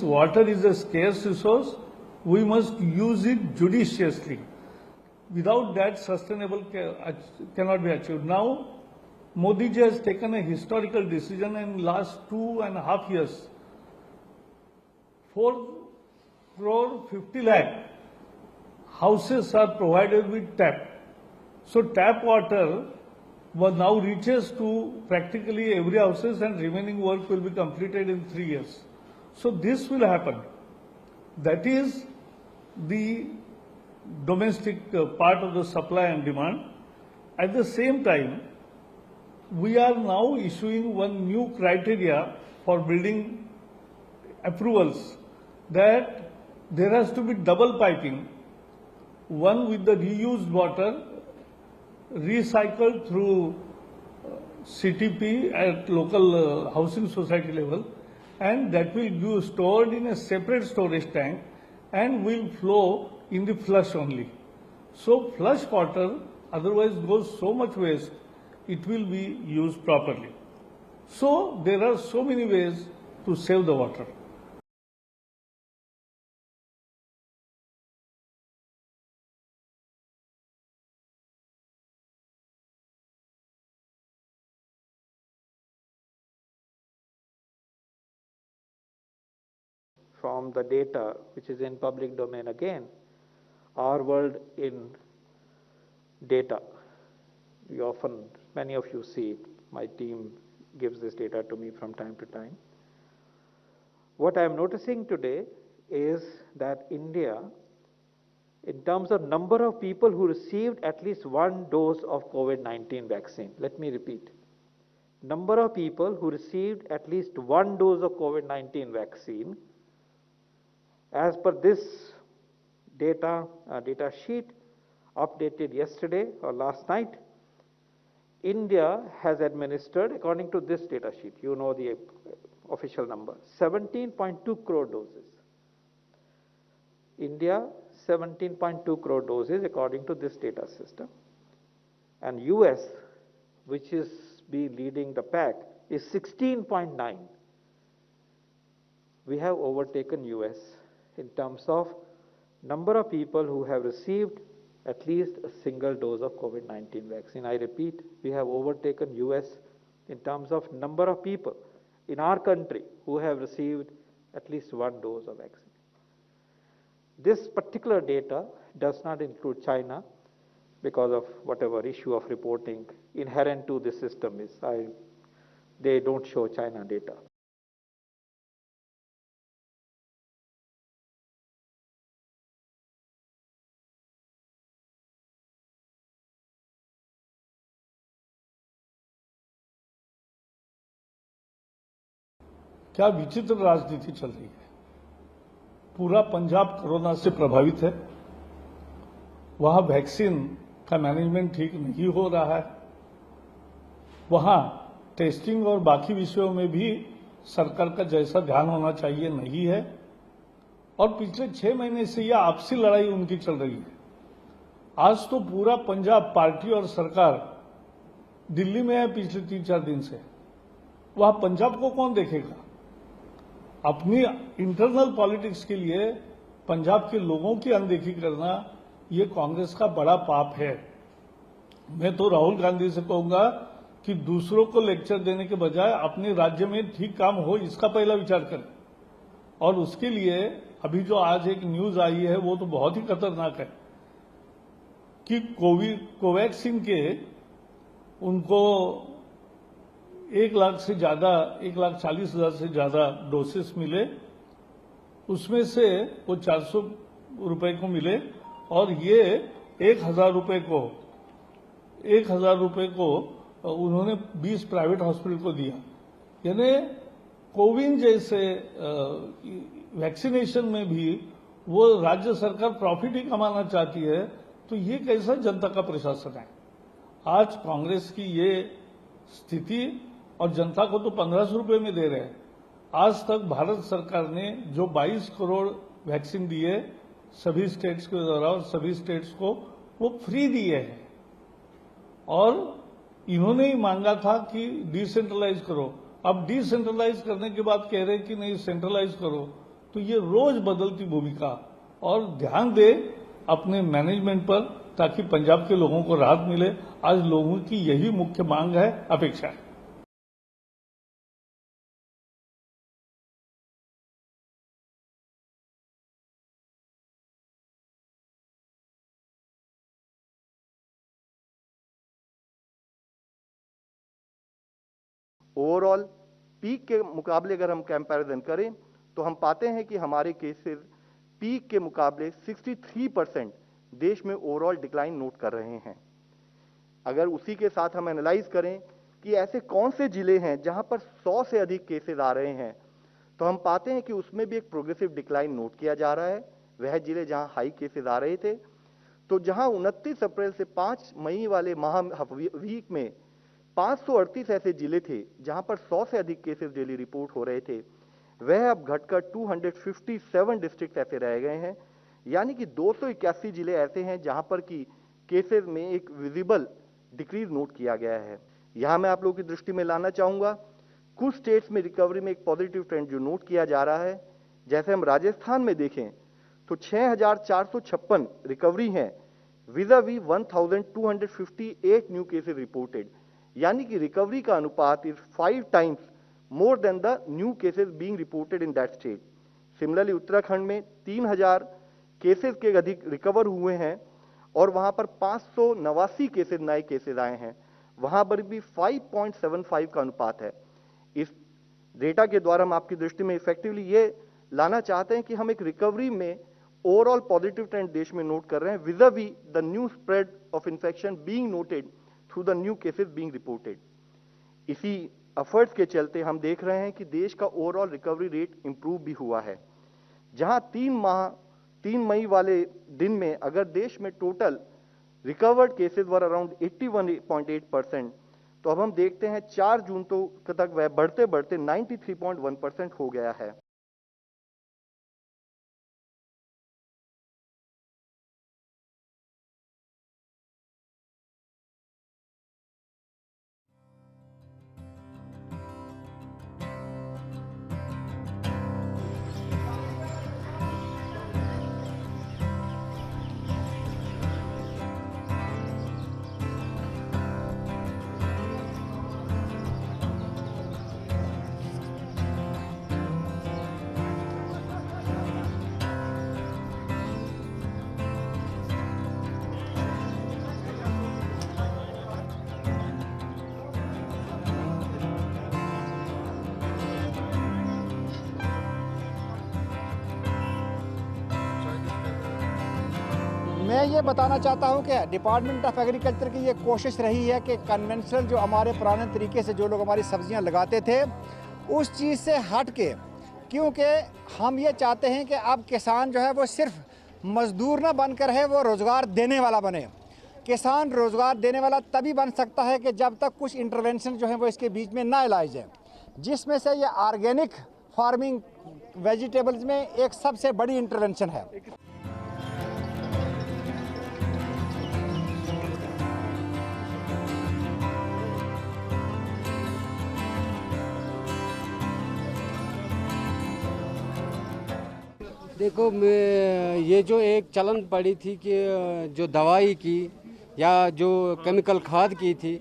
water is a scarce resource, we must use it judiciously. Without that, sustainable cannot be achieved. Now, Modi ji has taken a historical decision in last 2.5 years. 4 crore 50 lakh houses are provided with tap. So tap water now reaches to practically every houses, and remaining work will be completed in 3 years. So this will happen. That is the domestic part of the supply and demand. At the same time, we are now issuing one new criteria for building approvals, that there has to be double piping, one with the reused water recycled through CTP at local housing society level, and that will be stored in a separate storage tank and will flow in the flush only. So flush water otherwise goes so much waste, it will be used properly. So there are so many ways to save the water. From the data which is in public domain again, our world in data. Many of you see it. My team gives this data to me from time to time. What I am noticing today is that India, in terms of number of people who received at least one dose of COVID-19 vaccine, let me repeat, number of people who received at least one dose of COVID-19 vaccine, as per this data sheet updated yesterday or last night, India has administered, according to this data sheet, you know the official number, 17.2 crore doses. India, 17.2 crore doses according to this data system. And US, which is leading the pack, is 16.9. We have overtaken US in terms of number of people who have received at least a single dose of COVID-19 vaccine. I repeat, we have overtaken US in terms of number of people in our country who have received at least one dose of vaccine. This particular data does not include China because of whatever issue of reporting inherent to the system is. They don't show China data. क्या विचित्र राजनीति चल रही है। पूरा Punjab corona से प्रभावित है, वहां वैक्सीन का मैनेजमेंट ठीक नहीं हो रहा है, वहां टेस्टिंग और बाकी विषयों में भी सरकार का जैसा ध्यान होना चाहिए नहीं है, और पिछले 6 महीने से यह आपसी लड़ाई उनकी चल रही है। आज तो पूरा पंजाब पार्टी और सरकार दिल्ली में है पिछले 3-4 दिन से, वहां पंजाब को कौन देखेगा। अपनी इंटरनल पॉलिटिक्स के लिए पंजाब के लोगों की अनदेखी करना ये कांग्रेस का बड़ा पाप है। मैं तो राहुल गांधी से कहूंगा कि दूसरों को लेक्चर देने के बजाय अपने राज्य में ठीक काम हो इसका पहला विचार करें। और उसके लिए अभी जो आज एक न्यूज आई है वो तो बहुत ही खतरनाक है कि कोवैक्सीन के उनको 1,40,000 से ज्यादा डोसेस मिले, उसमें से वो 400 रुपए को मिले, और ये 1,000 रुपए को उन्होंने 20 प्राइवेट हॉस्पिटल को दिया। यानी कोविन जैसे वैक्सीनेशन में भी वो राज्य सरकार प्रॉफिट ही कमाना चाहती है, तो ये कैसा जनता का प्रशासन है। आज कांग्रेस की ये स्थिति, और जनता को तो 1500 रुपए में दे रहे हैं। आज तक भारत सरकार ने जो 22 करोड़ वैक्सीन दिए सभी स्टेट्स के द्वारा, और सभी स्टेट्स को वो फ्री दिए हैं, और इन्होंने ही मांगा था कि डिसेंट्रलाइज करो। अब डिसेंट्रलाइज करने के बाद कह रहे हैं कि नहीं सेंट्रलाइज करो, तो ये रोज बदलती भूमिका, और ध्यान दे अपने मैनेजमेंट पर ताकि पंजाब के लोगों को राहत मिले। आज लोगों की यही मुख्य मांग है, अपेक्षा है। ओवरऑल पीक के मुकाबले अगर हम कंपैरिजन करें तो हम पाते हैं कि हमारे केसेस पीक के मुकाबले 63% देश में ओवरऑल डिक्लाइन नोट कर रहे हैं। अगर उसी के साथ हम एनालाइज करें कि ऐसे कौन से जिले हैं जहां पर 100 से अधिक केसेस आ रहे हैं, तो हम पाते हैं कि उसमें भी एक प्रोग्रेसिव डिक्लाइन नोट किया जा रहा है। वह जिले जहां हाई केसेस आ रहे थे, तो जहां 29 अप्रैल से 5 मई वाले माह वीक में 538 ऐसे जिले थे जहां पर 100 से अधिक केसेस डेली रिपोर्ट हो रहे थे, वह अब घटकर 257 डिस्ट्रिक्ट ऐसे रह गए हैं। यानी कि 281 जिले ऐसे हैं जहां पर की केसेस में एक विजिबल डिक्रीज नोट किया गया है। यहां मैं आप लोगों की दृष्टि में लाना चाहूंगा कुछ स्टेट्स में रिकवरी में एक पॉजिटिव ट्रेंड जो नोट किया जा रहा है। जैसे हम राजस्थान में देखें तो 6456 रिकवरी हैं विज़ावी 1258 न्यू केसेस रिपोर्टेड, यानी कि रिकवरी का अनुपात is 5 times more than the new cases being reported in that state. Similarly Uttarakhand में 3000 केसेस के अधिक रिकवर हुए हैं और वहां पर 589 केसेस नए केसेस आए हैं, वहां पर भी 5.75 का अनुपात है। इस डेटा के द्वारा हम आपकी दृष्टि में इफेक्टिवली ये लाना चाहते हैं कि हम एक रिकवरी में ओवरऑल पॉजिटिव ट्रेंड देश में नोट कर रहे हैं vis-a-vis the new spread of infection being noted through the new cases being reported. इसी एफर्ट्स के चलते हम देख रहे हैं कि देश का ओवरऑल रिकवरी रेट इंप्रूव भी हुआ है। जहां 3 मई वाले दिन में अगर देश में total recovered cases were around 81.8%, तो अब हम देखते हैं 4 जून तक वह बढ़ते बढ़ते 93.1% हो गया है। मैं ये बताना चाहता हूँ कि डिपार्टमेंट ऑफ एग्रीकल्चर की ये कोशिश रही है कि कन्वेंशनल जो हमारे पुराने तरीके से जो लोग हमारी सब्जियां लगाते थे उस चीज़ से हट के, क्योंकि हम ये चाहते हैं कि अब किसान जो है वो सिर्फ मजदूर ना बनकर है, वो रोज़गार देने वाला बने। किसान रोज़गार देने वाला तभी बन सकता है कि जब तक कुछ इंटरवेंशन जो है वो इसके बीच में ना लाए जाए, जिसमें से ये ऑर्गेनिक फार्मिंग वेजिटेबल्स में एक सबसे बड़ी इंटरवेंशन है। देखो, ये जो एक चलन पड़ी थी कि जो दवाई की या जो केमिकल खाद की थी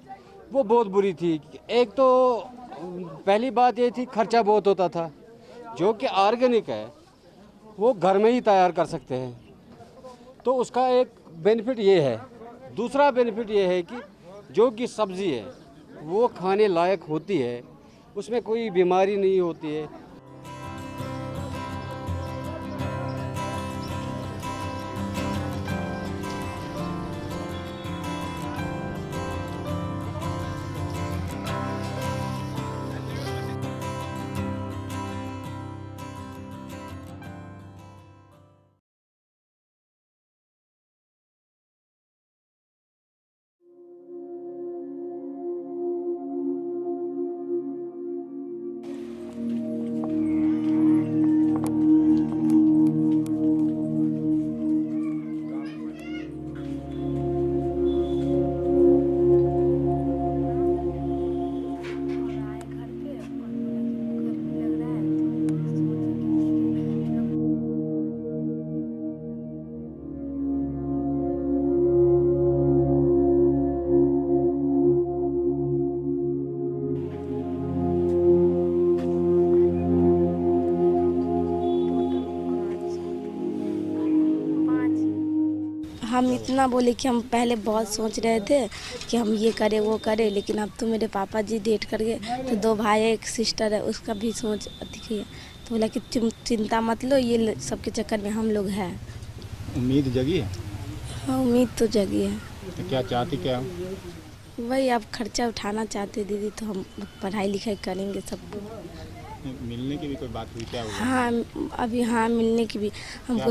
वो बहुत बुरी थी। एक तो पहली बात ये थी खर्चा बहुत होता था। जो कि ऑर्गेनिक है वो घर में ही तैयार कर सकते हैं, तो उसका एक बेनिफिट ये है। दूसरा बेनिफिट ये है कि जो कि सब्ज़ी है वो खाने लायक होती है, उसमें कोई बीमारी नहीं होती है। हम इतना बोले कि हम पहले बहुत सोच रहे थे कि हम ये करें वो करें, लेकिन अब तो मेरे पापा जी डेट कर गए, तो 2 भाई एक सिस्टर है, उसका भी सोच अधिक है। तो बोला कि तुम चिंता मत लो, ये सबके चक्कर में हम लोग हैं। उम्मीद जगी है? हाँ, उम्मीद तो जगी है। तो क्या चाहती क्या हो? वही अब खर्चा उठाना चाहते दीदी, तो हम पढ़ाई लिखाई करेंगे सब। मिलने की भी कोई बात हुई क्या हुआ? हाँ, अभी हाँ मिलने की भी हमको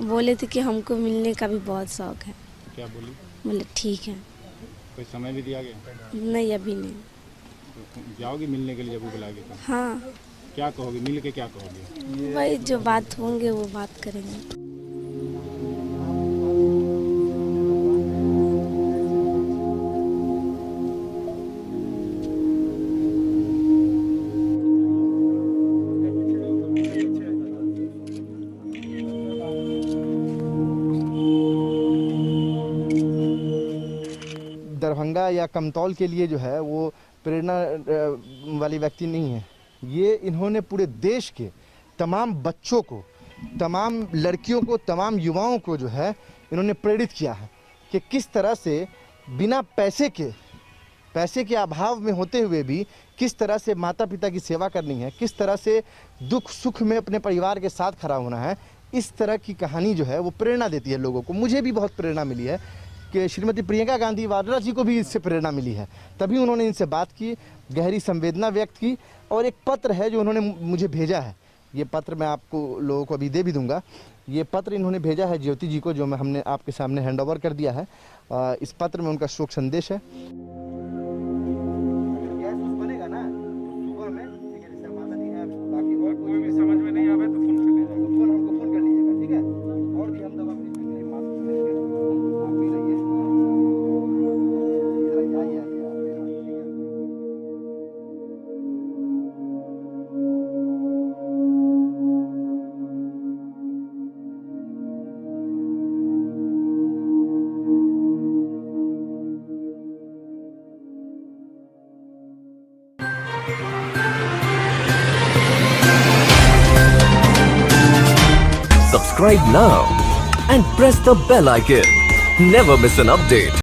बोले थे कि हमको मिलने का भी बहुत शौक है। क्या बोली? बोले ठीक है। कोई समय भी दिया गया? नहीं, अभी नहीं। तो जाओगी मिलने के लिए जब वो बुलाएगी तो? हाँ, क्या कहोगी, मिल के क्या कहोगी? वही जो बात होंगे वो बात करेंगे। दरभंगा या कमतौल के लिए जो है वो प्रेरणा वाली व्यक्ति नहीं है। ये इन्होंने पूरे देश के तमाम बच्चों को, तमाम लड़कियों को, तमाम युवाओं को जो है इन्होंने प्रेरित किया है कि किस तरह से बिना पैसे के अभाव में होते हुए भी किस तरह से माता पिता की सेवा करनी है, किस तरह से दुख सुख में अपने परिवार के साथ खड़ा होना है। इस तरह की कहानी जो है वो प्रेरणा देती है लोगों को। मुझे भी बहुत प्रेरणा मिली है कि श्रीमती प्रियंका गांधी वाड्रा जी को भी इससे प्रेरणा मिली है, तभी उन्होंने इनसे बात की, गहरी संवेदना व्यक्त की। और एक पत्र है जो उन्होंने मुझे भेजा है, ये पत्र मैं आपको लोगों को अभी दे भी दूंगा। ये पत्र इन्होंने भेजा है ज्योति जी को, जो हमने आपके सामने हैंड ओवर कर दिया है। इस पत्र में उनका शोक संदेश है। Subscribe now and press the bell icon. Never miss an update.